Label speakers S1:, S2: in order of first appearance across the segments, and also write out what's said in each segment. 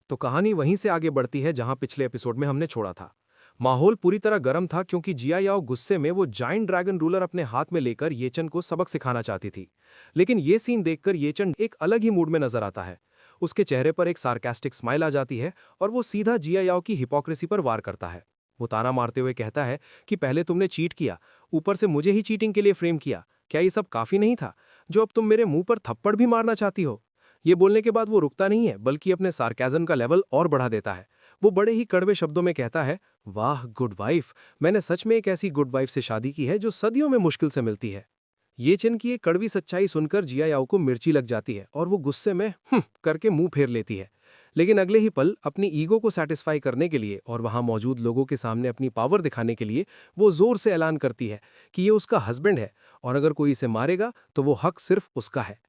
S1: तो कहानी वहीं से आगे बढ़ती है जहां पिछले एपिसोड में हमने छोड़ा था। माहौल पूरी तरह गर्म था क्योंकि जिया याओ गुस्से में वो जाइंट ड्रैगन रूलर अपने हाथ में लेकर येचन को सबक सिखाना चाहती थी। लेकिन ये सीन देखकर येचन एक अलग ही मूड में नजर आता है। उसके चेहरे पर एक सार्कास्टिक स्माइल आ जाती है और वो सीधा जिया याओ की हिपोक्रेसी पर वार करता है। वो ताना मारते हुए कहता है कि पहले तुमने चीट किया, ऊपर से मुझे ही चीटिंग के लिए फ्रेम किया। क्या ये सब काफी नहीं था जो अब तुम मेरे मुंह पर थप्पड़ भी मारना चाहती हो? ये बोलने के बाद वो रुकता नहीं है बल्कि अपने सार्केज़म का लेवल और बढ़ा देता है। वो बड़े ही कड़वे शब्दों में कहता है, वाह गुड वाइफ, मैंने सच में एक ऐसी गुड वाइफ से शादी की है जो सदियों में मुश्किल से मिलती है। ये चिन की एक कड़वी सच्चाई सुनकर जिया याओ को मिर्ची लग जाती है और वो गुस्से में करके मुंह फेर लेती है। लेकिन अगले ही पल अपनी ईगो को सेटिस्फाई करने के लिए और वहां मौजूद लोगों के सामने अपनी पावर दिखाने के लिए वो जोर से ऐलान करती है कि ये उसका हस्बैंड है और अगर कोई इसे मारेगा तो वो हक सिर्फ उसका है।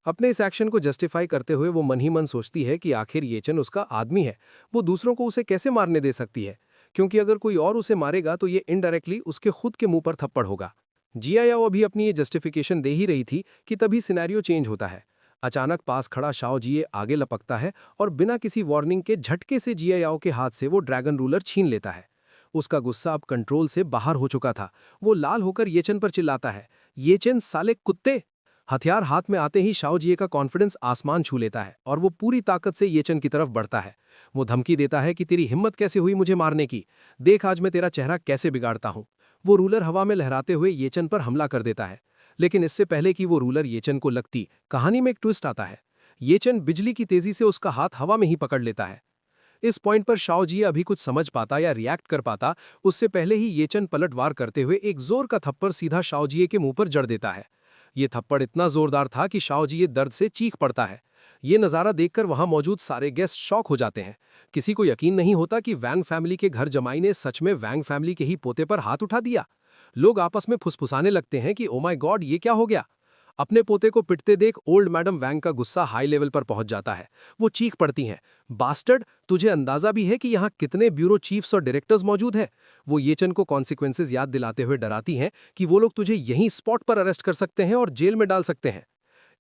S1: अपने इस एक्शन को जस्टिफाई करते हुए वो मन ही मन सोचती है कि आखिर येचन उसका आदमी है, वो दूसरों को उसे कैसे मारने दे सकती है, क्योंकि अगर कोई और उसे मारेगा तो ये इनडायरेक्टली उसके खुद के मुंह पर थप्पड़ होगा। जिया याओ अभी अपनी ये जस्टिफिकेशन दे ही रही थी कि तभी सिनेरियो चेंज होता है। अचानक पास खड़ा शाओ जिये आगे लपकता है और बिना किसी वार्निंग के झटके से जिया याओ के हाथ से वो ड्रैगन रूलर छीन लेता है। उसका गुस्सा अब कंट्रोल से बाहर हो चुका था। वो लाल होकर येचन पर चिल्लाता है, येचन साले कुत्ते। हथियार हाथ में आते ही शाओ जिये का कॉन्फिडेंस आसमान छू लेता है और वो पूरी ताकत से येचन की तरफ बढ़ता है। वो धमकी देता है कि तेरी हिम्मत कैसे हुई मुझे मारने की, देख आज मैं तेरा चेहरा कैसे बिगाड़ता हूं। वो रूलर हवा में लहराते हुए येचन पर हमला कर देता है। लेकिन इससे पहले कि वो रूलर येचन को लगती, कहानी में एक ट्विस्ट आता है। येचन बिजली की तेजी से उसका हाथ हवा में ही पकड़ लेता है। इस पॉइंट पर शाओ जिये अभी कुछ समझ पाता या रिएक्ट कर पाता, उससे पहले ही येचन पलटवार करते हुए एक जोर का थप्पड़ सीधा शाओ जिये के मुंह पर जड़ देता है। ये थप्पड़ इतना जोरदार था कि शाओ जिये दर्द से चीख पड़ता है। ये नज़ारा देखकर वहां मौजूद सारे गेस्ट शॉक हो जाते हैं। किसी को यकीन नहीं होता कि वैंग फैमिली के घर जमाई ने सच में वैंग फैमिली के ही पोते पर हाथ उठा दिया। लोग आपस में फुसफुसाने लगते हैं कि ओ माय गॉड, ये क्या हो गया। अपने पोते को पिटते देख ओल्ड मैडम वैंग का गुस्सा हाई लेवल पर पहुंच जाता है। वो चीख पड़ती हैं, बास्टर्ड, तुझे अंदाजा भी है कि यहाँ कितने ब्यूरो चीफ्स और डायरेक्टर्स मौजूद हैं? वो येचन को कॉन्सिक्वेंसेज याद दिलाते हुए डराती हैं कि वो लोग तुझे यहीं स्पॉट पर अरेस्ट कर सकते हैं और जेल में डाल सकते हैं।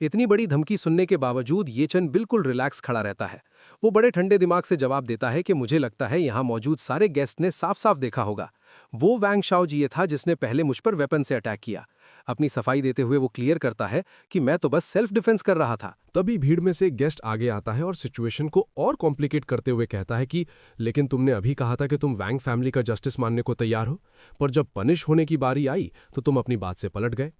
S1: इतनी बड़ी धमकी सुनने के बावजूद येचन बिल्कुल रिलैक्स खड़ा रहता है। वो बड़े ठंडे दिमाग से जवाब देता है कि मुझे लगता है यहाँ मौजूद सारे गेस्ट ने साफ साफ देखा होगा। वो वैंग शाओ जिये था जिसने पहले मुझ पर वेपन से अटैक किया। अपनी सफाई देते हुए वो क्लियर करता है कि मैं तो बस सेल्फ डिफेंस कर रहा था।
S2: तभी भीड़ में से एक गेस्ट आगे आता है और सिचुएशन को और कॉम्प्लिकेट करते हुए कहता है कि लेकिन तुमने अभी कहा था कि तुम वैंग फैमिली का जस्टिस मानने को तैयार हो, पर जब पनिश होने की बारी आई तो तुम अपनी बात से पलट गए।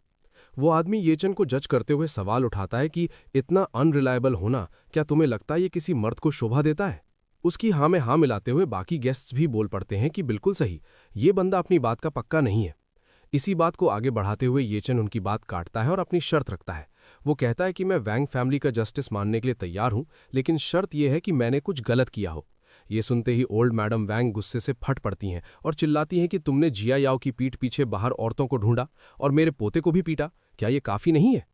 S2: वो आदमी येचन को जज करते हुए सवाल उठाता है कि इतना अनरिलायबल होना क्या तुम्हें लगता है ये किसी मर्द को शोभा देता है? उसकी हाँ में हाँ मिलाते हुए बाकी गेस्ट्स भी बोल पड़ते हैं कि बिल्कुल सही, ये बंदा अपनी बात का पक्का नहीं है। इसी बात को आगे बढ़ाते हुए येचन उनकी बात काटता है और अपनी शर्त रखता है। वो कहता है कि मैं वैंग फैमिली का जस्टिस मानने के लिए तैयार हूं, लेकिन शर्त यह है कि मैंने कुछ गलत किया हो। ये सुनते ही ओल्ड मैडम वैंग गुस्से से फट पड़ती हैं और चिल्लाती हैं कि तुमने जिया याओ की पीठ पीछे बाहर औरतों को ढूंढा और मेरे पोते को भी पीटा, क्या ये काफी नहीं है?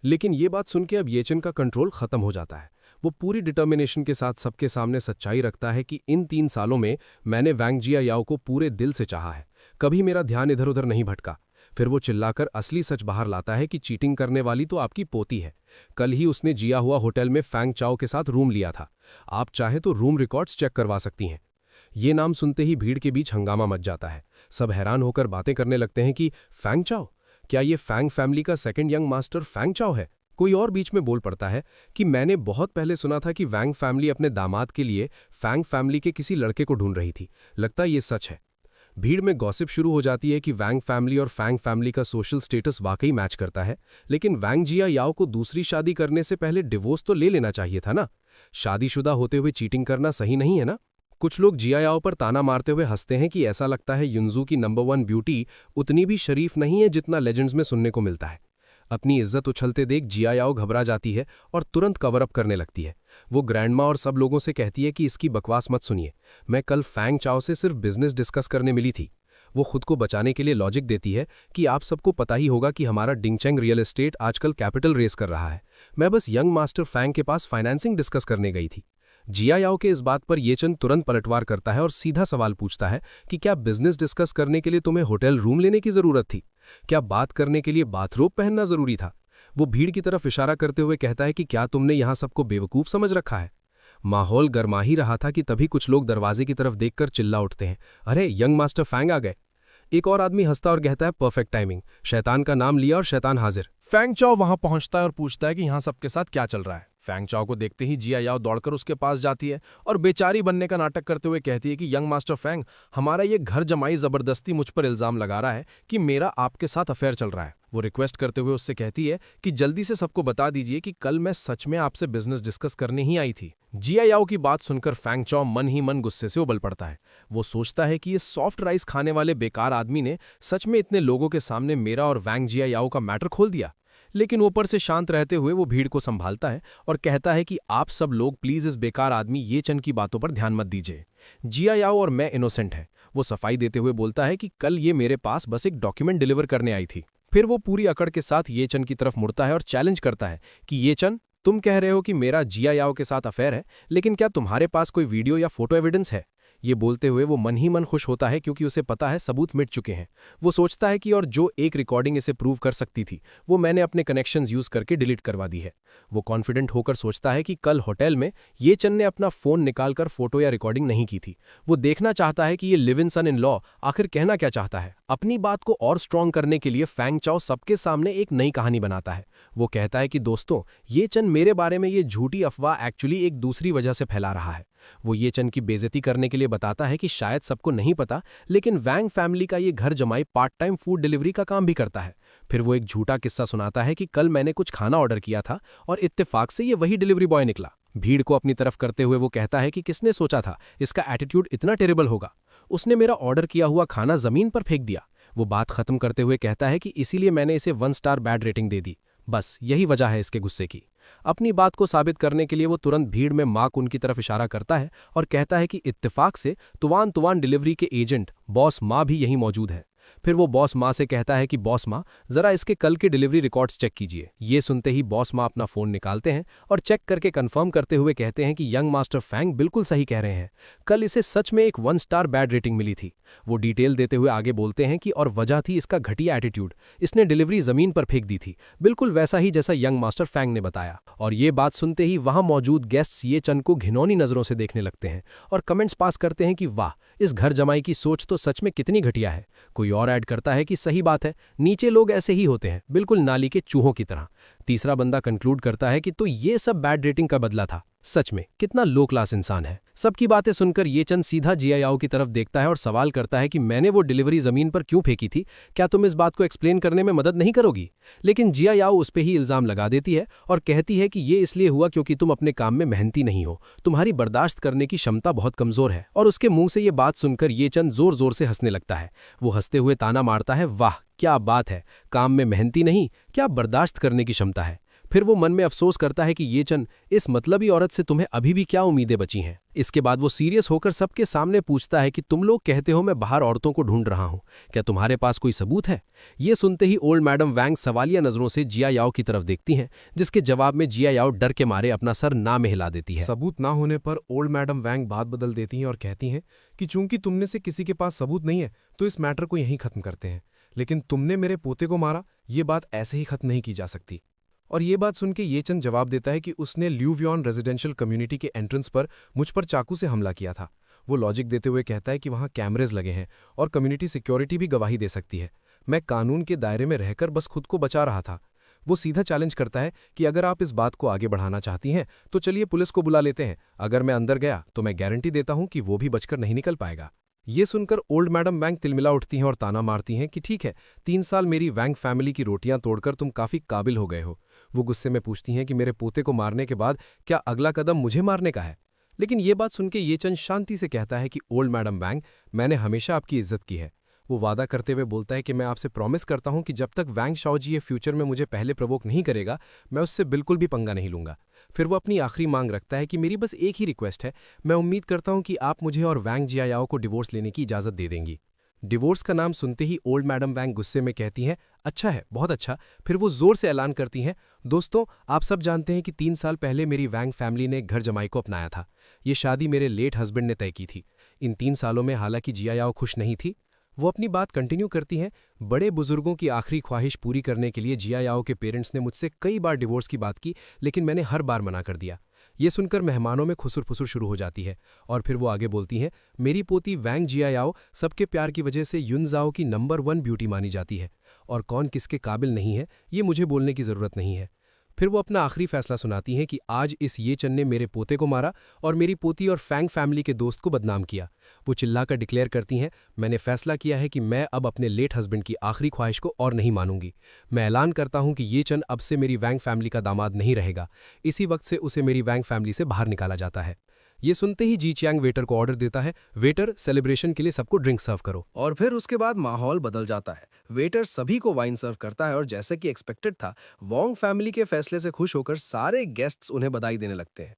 S2: लेकिन ये बात सुनकर अब येचन का कंट्रोल खत्म हो जाता है। वो पूरी डिटर्मिनेशन के साथ सबके सामने सच्चाई रखता है कि इन 3 सालों में मैंने वैंग जिया याओ को पूरे दिल से चाहा है, कभी मेरा ध्यान इधर उधर नहीं भटका। फिर वो चिल्लाकर असली सच बाहर लाता है कि चीटिंग करने वाली तो आपकी पोती है। कल ही उसने जिया हुआ होटल में फैंग चाओ के साथ रूम लिया था। आप चाहे तो रूम रिकॉर्ड्स चेक करवा सकती हैं। ये नाम सुनते ही भीड़ के बीच हंगामा मच जाता है। सब हैरान होकर बातें करने लगते हैं कि फैंग चाओ, क्या ये फैंग फैमिली का सेकंड यंग मास्टर फैंग चाओ है? कोई और बीच में बोल पड़ता है कि मैंने बहुत पहले सुना था कि वैंग फैमिली अपने दामाद के लिए फैंग फैमिली के किसी लड़के को ढूंढ रही थी। लगता है ये सच है। भीड़ में गॉसिप शुरू हो जाती है कि वैंग फैमिली और फैंग फैमिली का सोशल स्टेटस वाकई मैच करता है, लेकिन वैंग जिया याओ को दूसरी शादी करने से पहले डिवोर्स तो ले लेना चाहिए था ना। शादीशुदा होते हुए चीटिंग करना सही नहीं है ना। कुछ लोग जिया याओ पर ताना मारते हुए हंसते हैं कि ऐसा लगता है युनजू की नंबर 1 ब्यूटी उतनी भी शरीफ नहीं है जितना लेजेंड्स में सुनने को मिलता है। अपनी इज्जत उछलते देख जिया याओ घबरा जाती है और तुरंत कवर अप करने लगती है। वो ग्रैंडमा और सब लोगों से कहती है कि इसकी बकवास मत सुनिए, मैं कल फैंग चाओ से सिर्फ बिजनेस डिस्कस करने मिली थी। वो खुद को बचाने के लिए लॉजिक देती है कि आप सबको पता ही होगा कि हमारा डिंगचेंग रियल एस्टेट आजकल कैपिटल रेस कर रहा है, मैं बस यंग मास्टर फैंग के पास फाइनेंसिंग डिस्कस करने गई थी। जिया याओ के इस बात पर येचन तुरंत पलटवार करता है और सीधा सवाल पूछता है कि क्या बिजनेस डिस्कस करने के लिए तुम्हें होटल रूम लेने की जरूरत थी? क्या बात करने के लिए बाथरोब पहनना जरूरी था? वो भीड़ की तरफ इशारा करते हुए कहता है कि क्या तुमने यहां सबको बेवकूफ समझ रखा है? माहौल गर्मा ही रहा था कि तभी कुछ लोग दरवाजे की तरफ देखकर चिल्ला उठते हैं, अरे यंग मास्टर फैंग आ गए। एक और आदमी हंसता और कहता है, परफेक्ट टाइमिंग, शैतान का नाम लिया और शैतान हाजिर।
S1: फैंग चाओ वहां पहुंचता है और पूछता है कि यहाँ सबके साथ क्या चल रहा है। फैंग चाओ को देखते ही जिया याओ दौड़कर उसके पास जाती है और बेचारी बनने का नाटक करते हुए कहती है कि यंग मास्टर फैंग, हमारा ये घर जमाई जबरदस्ती मुझ पर इल्जाम लगा रहा है कि मेरा आपके साथ अफेयर चल रहा है। वो रिक्वेस्ट करते हुए उससे कहती है कि जल्दी से सबको बता दीजिए कि कल मैं सच में आपसे बिजनेस डिस्कस करने ही आई थी। जिया याओ की बात सुनकर फैंग चाओ मन ही मन गुस्से से उबल पड़ता है। वो सोचता है कि ये सॉफ्ट राइस खाने वाले बेकार आदमी ने सच में इतने लोगों के सामने मेरा और वैंग जिया याओ का मैटर खोल दिया। लेकिन ऊपर से शांत रहते हुए वो भीड़ को संभालता है और कहता है कि आप सब लोग प्लीज इस बेकार आदमी ये चन की बातों पर ध्यान मत दीजिए। जिया याओ और मैं इनोसेंट है। वो सफाई देते हुए बोलता है कि कल ये मेरे पास बस एक डॉक्यूमेंट डिलीवर करने आई थी। फिर वो पूरी अकड़ के साथ ये चन की तरफ मुड़ता है और चैलेंज करता है कि ये चन, तुम कह रहे हो कि मेरा जिया याओ के साथ अफेयर है, लेकिन क्या तुम्हारे पास कोई वीडियो या फोटो एविडेंस है? ये बोलते हुए वो मन ही मन खुश होता है क्योंकि उसे पता है सबूत मिट चुके हैं। वो सोचता है कि और जो एक रिकॉर्डिंग इसे प्रूव कर सकती थी वो मैंने अपने कनेक्शंस यूज करके डिलीट करवा दी है। वो कॉन्फिडेंट होकर सोचता है कि कल होटल में ये चन ने अपना फोन निकालकर फोटो या रिकॉर्डिंग नहीं की थी। वो देखना चाहता है कि ये live in sun in law आखिर कहना क्या चाहता है। अपनी बात को और स्ट्रांग करने के लिए फैंग चाओ सबके सामने एक नई कहानी बनाता है। वो कहता है कि दोस्तों, ये चन मेरे बारे में ये झूठी अफवाह एक्चुअली एक दूसरी वजह से फैला रहा है। वो ये चन की बेइज्जती करने के लिए बताता है कि शायद सबको नहीं पता, लेकिन वैंग फैमिली का ये घर जमाई पार्ट टाइम फूड डिलीवरी का काम भी करता है। फिर वो एक झूठा किस्सा सुनाता है कि कल मैंने कुछ खाना ऑर्डर किया था और इत्तेफाक से ये वही डिलीवरी बॉय निकला। भीड़ को अपनी तरफ करते हुए वो कहता है कि किसने सोचा था इसका एटीट्यूड इतना टेरेबल होगा। उसने मेरा ऑर्डर किया हुआ खाना जमीन पर फेंक दिया। वो बात खत्म करते हुए कहता है कि इसीलिए मैंने इसे 1 स्टार बैड रेटिंग दे दी। बस यही वजह है इसके गुस्से की। अपनी बात को साबित करने के लिए वो तुरंत भीड़ में माँ उनकी तरफ इशारा करता है और कहता है कि इत्तेफाक से तुवान तुवान डिलीवरी के एजेंट बॉस माँ भी यहीं मौजूद है। फिर वो बॉस माँ से कहता है कि बॉस माँ, जरा इसके कल के डिलीवरी रिकॉर्ड्स चेक कीजिए। ये सुनते ही बॉस माँ अपना फोन निकालते हैं और चेक करके कंफर्म करते हुए कहते हैं कि यंग मास्टर फैंग बिल्कुल सही कह रहे हैं, कल इसे सच में एक 1 स्टार बैड रेटिंग मिली थी। वो डिटेल देते हुए आगे बोलते हैं कि और वजह थी इसका घटिया एटीट्यूड। इसने डिलीवरी जमीन पर फेंक दी थी, बिल्कुल वैसा ही जैसा यंग मास्टर फैंग ने बताया। और ये बात सुनते ही वहां मौजूद गेस्ट्स ये चन को घिनौनी नजरों से देखने लगते हैं और कमेंट्स पास करते हैं कि वाह, इस घर जमाई की सोच तो सच में कितनी घटिया है। कोई और ऐड करता है कि सही बात है, नीचे लोग ऐसे ही होते हैं, बिल्कुल नाली के चूहों की तरह। तीसरा बंदा कंक्लूड करता है कि तो ये सब बैड रेटिंग का बदला था। सच में कितना लो क्लास इंसान है। सबकी बातें सुनकर ये चंद सीधा जिया याओ की तरफ देखता है और सवाल करता है कि मैंने वो डिलीवरी जमीन पर क्यों फेंकी थी, क्या तुम इस बात को एक्सप्लेन करने में मदद नहीं करोगी? लेकिन जिया याओ उस पे ही इल्जाम लगा देती है और कहती है कि ये इसलिए हुआ क्योंकि तुम अपने काम में मेहनती नहीं हो, तुम्हारी बर्दाश्त करने की क्षमता बहुत कमजोर है। और उसके मुंह से ये बात सुनकर ये चंद जोर जोर से हंसने लगता है। वो हंसते हुए ताना मारता है, वाह क्या बात है, काम में मेहनती नहीं, क्या बर्दाश्त करने की क्षमता है। फिर वो मन में अफसोस करता है कि ये चन, इस मतलबी औरत से तुम्हें अभी भी क्या उम्मीदें बची हैं। इसके बाद वो सीरियस होकर सबके सामने पूछता है कि तुम लोग कहते हो मैं बाहर औरतों को ढूंढ रहा हूं, क्या तुम्हारे पास कोई सबूत है? ये सुनते ही ओल्ड मैडम वैंग सवालिया नजरों से जिया याओ की तरफ देखती हैं, जिसके जवाब में जिया याओ डर के मारे अपना सर ना में हिला देती है। सबूत ना होने पर ओल्ड मैडम वैंग बात बदल देती हैं और कहती हैं कि चूंकि तुमने से किसी के पास सबूत नहीं है तो इस मैटर को यहीं खत्म करते हैं, लेकिन तुमने मेरे पोते को मारा, ये बात ऐसे ही खत्म नहीं की जा सकती। और ये बात सुन के ये चंद जवाब देता है कि उसने ल्यूवियन रेजिडेंशियल कम्युनिटी के एंट्रेंस पर मुझ पर चाकू से हमला किया था। वो लॉजिक देते हुए कहता है कि वहाँ कैमरेज लगे हैं और कम्युनिटी सिक्योरिटी भी गवाही दे सकती है। मैं कानून के दायरे में रहकर बस खुद को बचा रहा था। वो सीधा चैलेंज करता है कि अगर आप इस बात को आगे बढ़ाना चाहती हैं तो चलिए पुलिस को बुला लेते हैं। अगर मैं अंदर गया तो मैं गारंटी देता हूं कि वो भी बचकर नहीं निकल पाएगा। ये सुनकर ओल्ड मैडम वैंग तिलमिला उठती हैं और ताना मारती हैं कि ठीक है, 3 साल मेरी वैंग फैमिली की रोटियां तोड़कर तुम काफी काबिल हो गए हो। वो गुस्से में पूछती हैं कि मेरे पोते को मारने के बाद क्या अगला कदम मुझे मारने का है? लेकिन ये बात सुनकर ये चंद शांति से कहता है कि ओल्ड मैडम वैंग, मैंने हमेशा आपकी इज्जत की है। वो वादा करते हुए बोलता है कि मैं आपसे प्रॉमिस करता हूं कि जब तक वैंग शाओजी ये फ्यूचर में मुझे पहले प्रवोक नहीं करेगा, मैं उससे बिल्कुल भी पंगा नहीं लूंगा। फिर वो अपनी आखिरी मांग रखता है कि मेरी बस एक ही रिक्वेस्ट है, मैं उम्मीद करता हूं कि आप मुझे और वैंग जियायाओ को डिवोर्स लेने की इजाजत दे देंगी। डिवोर्स का नाम सुनते ही ओल्ड मैडम वैंग गुस्से में कहती हैं, अच्छा है, बहुत अच्छा। फिर वो जोर से ऐलान करती हैं, दोस्तों आप सब जानते हैं कि 3 साल पहले मेरी वैंग फैमिली ने घर जमाई को अपनाया था। ये शादी मेरे लेट हस्बैंड ने तय की थी। इन 3 सालों में हालांकि जियायाओ खुश नहीं थी। वो अपनी बात कंटिन्यू करती हैं, बड़े बुजुर्गों की आखिरी ख्वाहिश पूरी करने के लिए जियायाओ के पेरेंट्स ने मुझसे कई बार डिवोर्स की बात की, लेकिन मैंने हर बार मना कर दिया।
S2: ये सुनकर मेहमानों में खुसुर-फुसुर शुरू हो जाती है और फिर वो आगे बोलती हैं, मेरी पोती वैंग जियायाओ सबके प्यार की वजह से युनज़ाओ की नंबर 1 ब्यूटी मानी जाती है और कौन किसके काबिल नहीं है, ये मुझे बोलने की ज़रूरत नहीं है। फिर वो अपना आखिरी फैसला सुनाती हैं कि आज इस ये चन ने मेरे पोते को मारा और मेरी पोती और फैंग फैमिली के दोस्त को बदनाम किया। वो चिल्लाकर डिक्लेयर करती हैं, मैंने फैसला किया है कि मैं अब अपने लेट हस्बैंड की आखिरी ख्वाहिश को और नहीं मानूंगी। मैं ऐलान करता हूं कि ये चन अब से मेरी वैंग फैमिली का दामाद नहीं रहेगा। इसी वक्त से उसे मेरी वैंग फैमिली से बाहर निकाला जाता है। ये सुनते ही जी चियांग वेटर को ऑर्डर देता है, वेटर सेलिब्रेशन के लिए सबको ड्रिंक सर्व करो।
S1: और फिर उसके बाद माहौल बदल जाता है। वेटर सभी को वाइन सर्व करता है और जैसे कि एक्सपेक्टेड था, वोंग फैमिली के फैसले से खुश होकर सारे गेस्ट्स उन्हें बधाई देने लगते हैं।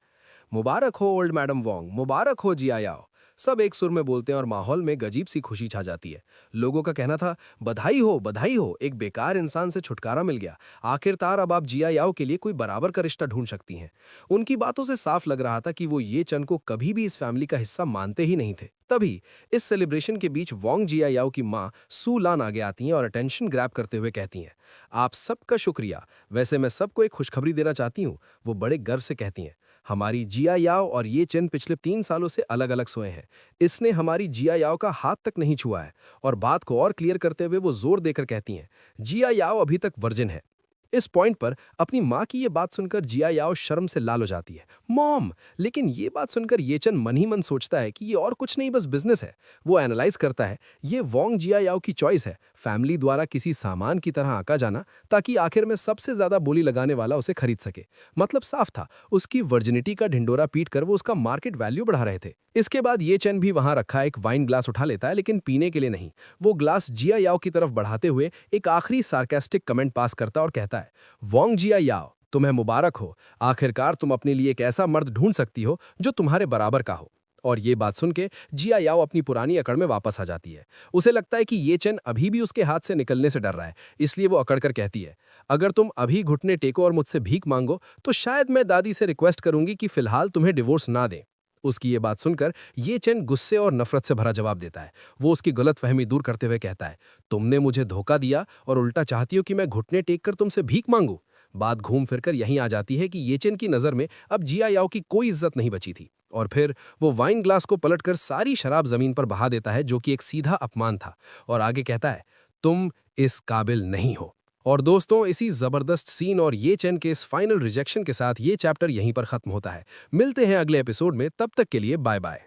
S1: मुबारक हो ओल्ड मैडम वोंग, मुबारक हो जियायाओ। सब एक सुर में बोलते हैं और माहौल में गजीब सी खुशी छा जाती है। लोगों का कहना था, बधाई हो, एक बेकार इंसान से छुटकारा मिल गया। आखिरकार अब आप जियायाओ के लिए कोई बराबर का रिश्ता ढूंढ सकती हैं। उनकी बातों से साफ लग रहा था कि वो ये चन को कभी भी इस फैमिली का हिस्सा मानते ही नहीं थे। तभी इस सेलिब्रेशन के बीच वोंग जियायाओ की मां सू लान आगे आती हैं और अटेंशन ग्रैब करते हुए कहती हैं, आप सबका शुक्रिया। वैसे मैं सबको एक खुशखबरी देना चाहती हूँ। वो बड़े गर्व से कहती हैं, हमारी जिया याओ और ये चेन पिछले 3 सालों से अलग अलग सोए हैं। इसने हमारी जिया याओ का हाथ तक नहीं छुआ है। और बात को और क्लियर करते हुए वो जोर देकर कहती हैं, जिया याओ अभी तक वर्जिन है। इस पॉइंट पर अपनी माँ की ये बात सुनकर जिया याओ शर्म से लाल हो जाती है, मॉम। लेकिन ये बात सुनकर ये चन मन ही मन सोचता है कि ये और कुछ नहीं, बस बिजनेस है। वो एनालाइज करता है, ये वोंग जिया याओ की चॉइस है, फैमिली द्वारा किसी सामान की तरह आंका जाना, ताकि आखिर में सबसे ज्यादा बोली लगाने वाला उसे खरीद सके। मतलब साफ था, उसकी वर्जिनिटी का ढिंडोरा पीट कर वो उसका मार्केट वैल्यू बढ़ा रहे थे। इसके बाद ये चन भी वहां रखा एक वाइन ग्लास उठा लेता है, लेकिन पीने के लिए नहीं। वो ग्लास जिया याओ की तरफ बढ़ाते हुए एक आखिरी सार्केस्टिक कमेंट पास करता और कहता है, वोंग जिया याओ, तुम्हें मुबारक हो। आखिरकार तुम अपने लिए एक ऐसा मर्द ढूंढ सकती हो जो तुम्हारे बराबर का हो। और ये बात सुन के जिया याओ अपनी पुरानी अकड़ में वापस आ जाती है। उसे लगता है कि ये चन अभी भी उसके हाथ से निकलने से डर रहा है, इसलिए वो अकड़ कर कहती है, अगर तुम अभी घुटने टेको और मुझसे भीख मांगो तो शायद मैं दादी से रिक्वेस्ट करूंगी कि फिलहाल तुम्हें डिवोर्स ना दें। उसकी ये बात सुनकर ये चेन गुस्से और नफरत से भरा जवाब देता है। वो उसकी गलतफहमी दूर करते हुए कहता है, तुमने मुझे धोखा दिया और उल्टा चाहती हो कि मैं घुटने टेक कर तुमसे भीख मांगू। बात घूम फिरकर यहीं आ जाती है कि ये चेन की नजर में अब जिया याओ की कोई इज्जत नहीं बची थी। और फिर वो वाइन ग्लास को पलटकर सारी शराब जमीन पर बहा देता है, जो कि एक सीधा अपमान था, और आगे कहता है, तुम इस काबिल नहीं हो। और दोस्तों, इसी जबरदस्त सीन और ये चैन के इस फाइनल रिजेक्शन के साथ ये चैप्टर यहीं पर खत्म होता है। मिलते हैं अगले एपिसोड में, तब तक के लिए बाय बाय।